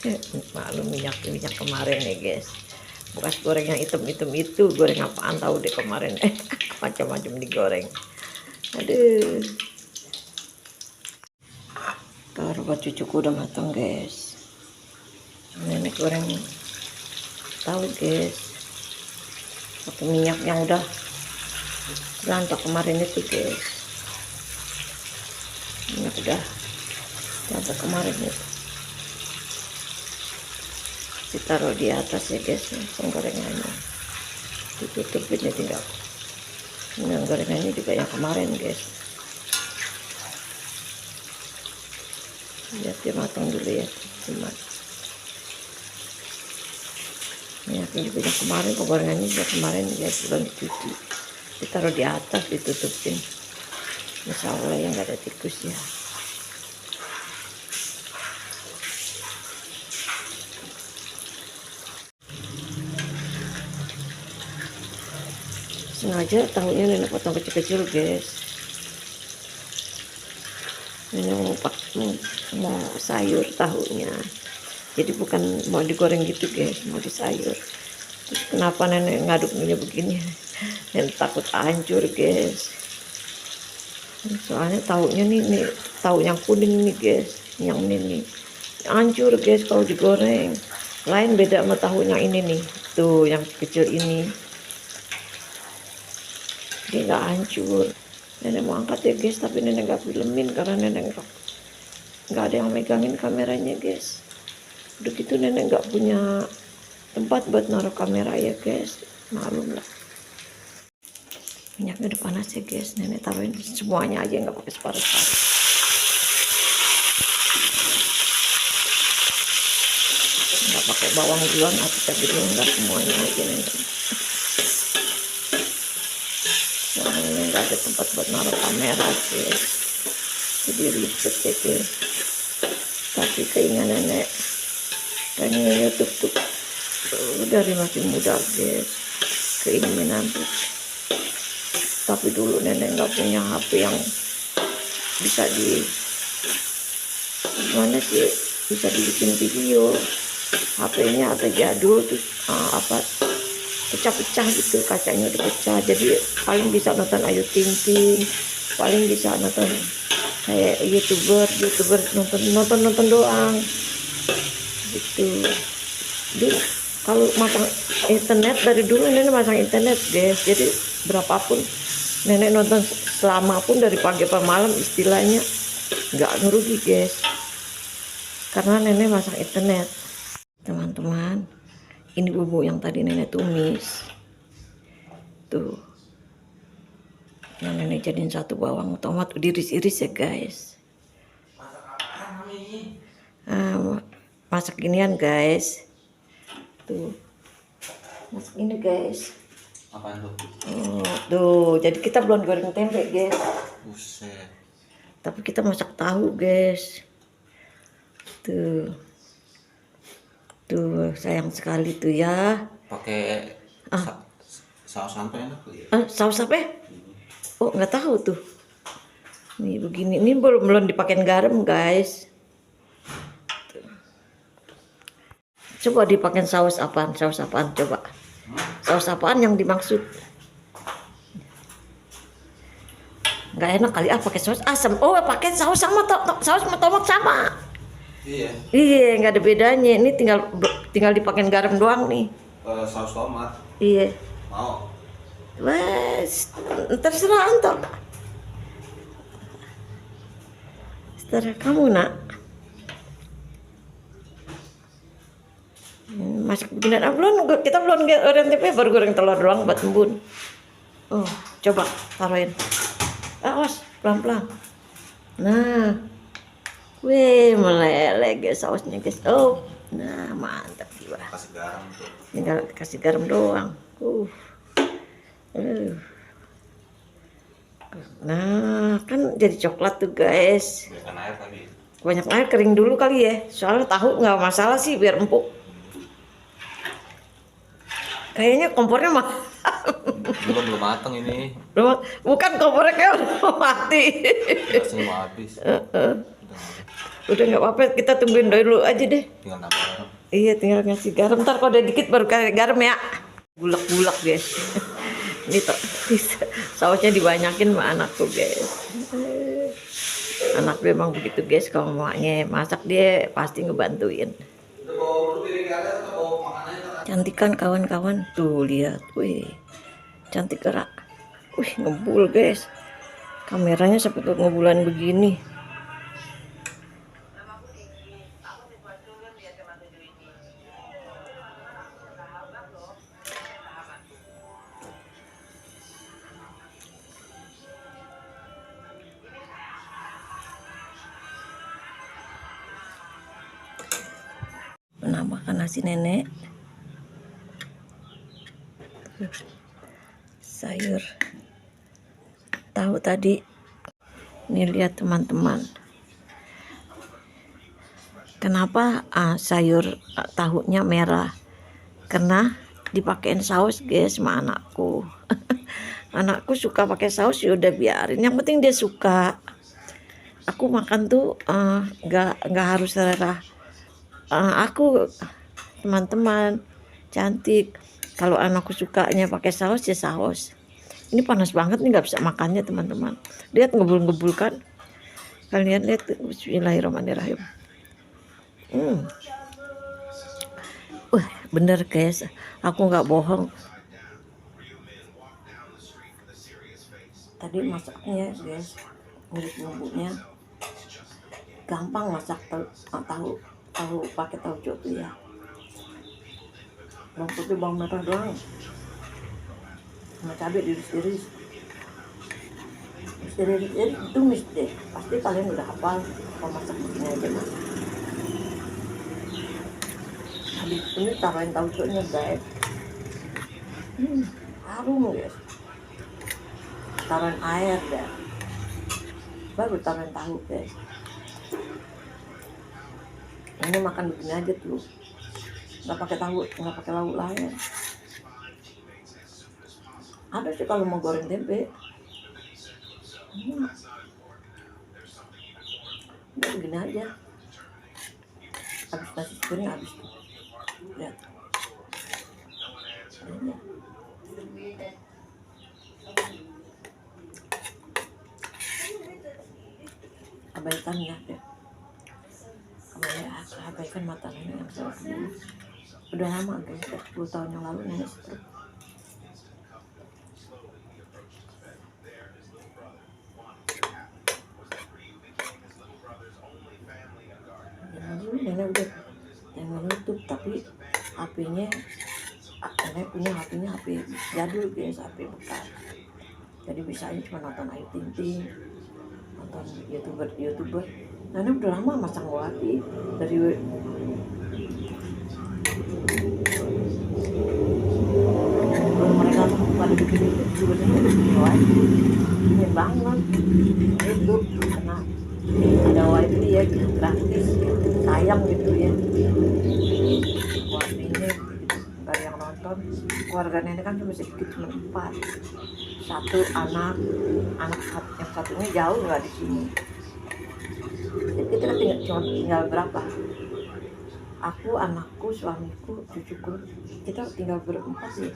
Maklum minyak kemarin nih guys, bekas goreng yang hitam-hitam itu, goreng apaan tahu deh kemarin. Macam-macam digoreng. Aduh, taruh buat cucuku udah matang guys. Nenek goreng tahu guys, pakai minyak yang udah berantak kemarin itu guys. Minyak udah berantak kemarin itu, ditaruh di atas ya guys, penggorengannya ditutupin ya tinggal. Yang gorengannya juga yang kemarin guys, lihat dia matang dulu ya teman. Minyaknya juga yang kemarin, penggorengannya juga kemarin guys, belum dicuci, ditaruh di atas ditutupin. Insya Allah yang gak ada tikus ya. Sengaja tahunya nenek potong kecil-kecil guys. Nenek mau sayur tahunya, jadi bukan mau digoreng gitu guys, mau disayur. Terus kenapa nenek ngaduknya begini? Nenek takut hancur guys, soalnya tahunya nih tahu yang kuning nih guys, yang ini nih hancur guys kalau digoreng. Lain beda sama tahu yang ini nih, tuh yang kecil ini dia nggak hancur. Nenek mau angkat ya guys, tapi nenek nggak filmin karena nenek nggak ada yang megangin kameranya guys. Udah gitu nenek nggak punya tempat buat naruh kamera ya guys, maklum lah. Minyaknya udah panas ya guys, nenek taruhin semuanya aja, nggak pakai separuh-separuh. Nggak pakai bawang duluan atau cabai duluan, nggak, semuanya aja nenek. Soalnya nenek nggak ada tempat buat naruh kamera guys, jadi ribet ya guys. Tapi keinginan nenek pengen YouTube tuh dari masih muda guys, keinginan tuh. Tapi dulu nenek nggak punya HP yang bisa gimana sih, bisa dibikin video. HP-nya apa jadul, terus pecah-pecah gitu, kacanya udah pecah. Jadi paling bisa nonton Ayu Ting Ting, paling bisa nonton kayak youtuber nonton doang gitu. Jadi kalau masang internet, dari dulu nenek masang internet guys, jadi berapapun nenek nonton selama pun, dari pagi sampai malam istilahnya nggak ngerugi guys, karena nenek masang internet. Teman-teman, ini bumbu yang tadi nenek tumis tuh, yang nenek jadiin satu bawang, tomat udah iris-iris ya guys. Masak ginian guys, tuh masak ini guys. Apaan tuh? Tuh, jadi kita belum goreng tempe guys. Buset. Tapi kita masak tahu guys. Tuh, sayang sekali tuh ya. Pakai saus apa enak tuh ya? Saus apa? Oh, nggak tahu tuh. Nih begini, ini belum dipakein garam guys. Tuh. Coba dipakein saus apaan? Coba. Saus apaan yang dimaksud? Nggak enak kali pakai saus asam. Oh, pakai saus sama saus sama tomat sama. Iya, nggak ada bedanya. Ini tinggal dipakein garam doang nih. Saus tomat. Iya. Mau? Wes, terserah antum. Terserah kamu nak. Masak beginian, kita belum goreng tempe, baru goreng telur doang buat embun. Oh, coba taruhin. Awas, pelan-pelan. Nah, wih, meleleh guys sausnya guys. Oh, nah mantap jiwa. Kasih garam tuh. Tinggal kasih garam doang. Nah, kan jadi coklat tuh guys. Banyak air tadi. Banyak air, kering dulu kali ya. Soalnya tahu nggak masalah sih, biar empuk. Kayaknya kompornya Belum matang ini. bukan kompornya, kayak udah mati. Rasanya mau habis. Udah nggak apa-apa, kita tungguin dulu aja deh. Tinggal nambah garam. Iya, tinggal ngasih garam. Ntar kalau udah dikit baru kasih garam ya. Gulak-gulak guys. Ini tuh sausnya dibanyakin sama anakku guys. Anak gue emang begitu guys, kalau maknya masak dia pasti ngebantuin. Cantik kan kawan-kawan, tuh lihat, wih, cantik gerak, wih ngebul guys. Kameranya sampai ke ngebulan begini. Menambahkan nasi nenek, sayur tahu tadi. Ini lihat teman-teman, kenapa sayur tahunya merah, karena dipakein saus guys sama anakku. Anakku suka pakai saus, ya udah biarin, yang penting dia suka. Aku makan tuh nggak harus selera aku, teman-teman cantik. Kalau anakku sukanya pakai saus ya saus. Ini panas banget nih, nggak bisa makannya teman-teman. Lihat ngebul-ngebul kan, kalian lihat. Bismillahirrahmanirrahim. Wah bener guys, aku nggak bohong. Tadi masaknya guys, bumbunya gampang, masak tahu pakai tauco tuh ya. Bawang putih, bawang merah doang, sama cabai diiris-iris. Jadi tumis deh, pasti kalian udah hafal kalau masak begini aja mas. Habis ini tambahin tauconya guys. Harum guys. Taruhin air deh, baru taruhin tahu guys. Ini makan begini aja tuh, nggak pakai tahu, nggak pakai lauk lain. Ada sih kalau mau goreng tempe. Udah begini aja. Habis nasi goreng habis tuh. Lihat. Ini. Abaikan ya deh. Abaikan mata nenek yang stroke dulu. Udah lama guys, 10 tahun yang lalu nenek stroke. Nenek udah YouTube, tapi HP-nya nenek punya HP-nya HP jadul guys, HP bekas. Jadi bisanya cuma nonton Ayu Ting Ting, nonton youtuber. Nenek udah lama masang lagi dari mereka pada bikin itu ini banget YouTube, karena ada wifi ya gratis, sayang gitu ya wifi-nya, nggak ada yang nonton. Keluarga nenek kan cuma sedikit, cuma 4, satu anak yang satunya jauh nggak di sini. Jadi kita tinggal berapa? Aku, anakku, suamiku, cucuku, kita tinggal berempat sih.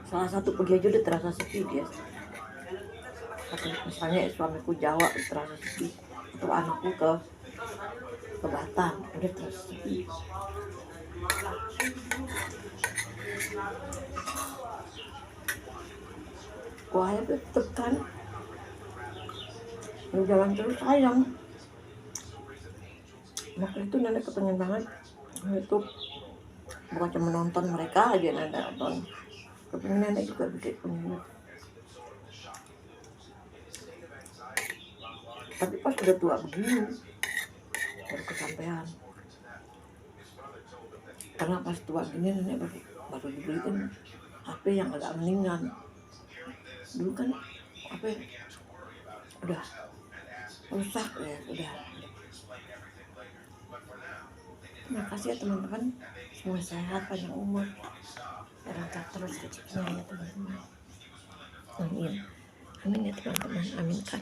Salah satu pergi aja udah terasa sepi guys. Atau misalnya suamiku Jawa terasa sepi, atau anakku ke Batam udah terasa sepi. Wah ya tetep kan jalan terus sayang. Waktu itu nenek kepengen banget YouTube, bukan cuma nonton mereka aja, nenek nonton, kepengen nenek juga bikin punya. Tapi pas udah tua begini baru kesampaian, karena pas tua gini nenek baru dibeliin HP yang agak mendingan. Dulu kan HP udah rusak ya, udah. Terima kasih ya teman-teman, semua sehat, panjang umur, lancar terus rezekinya ya teman-teman. Amin. Amin ya teman-teman, aminkan.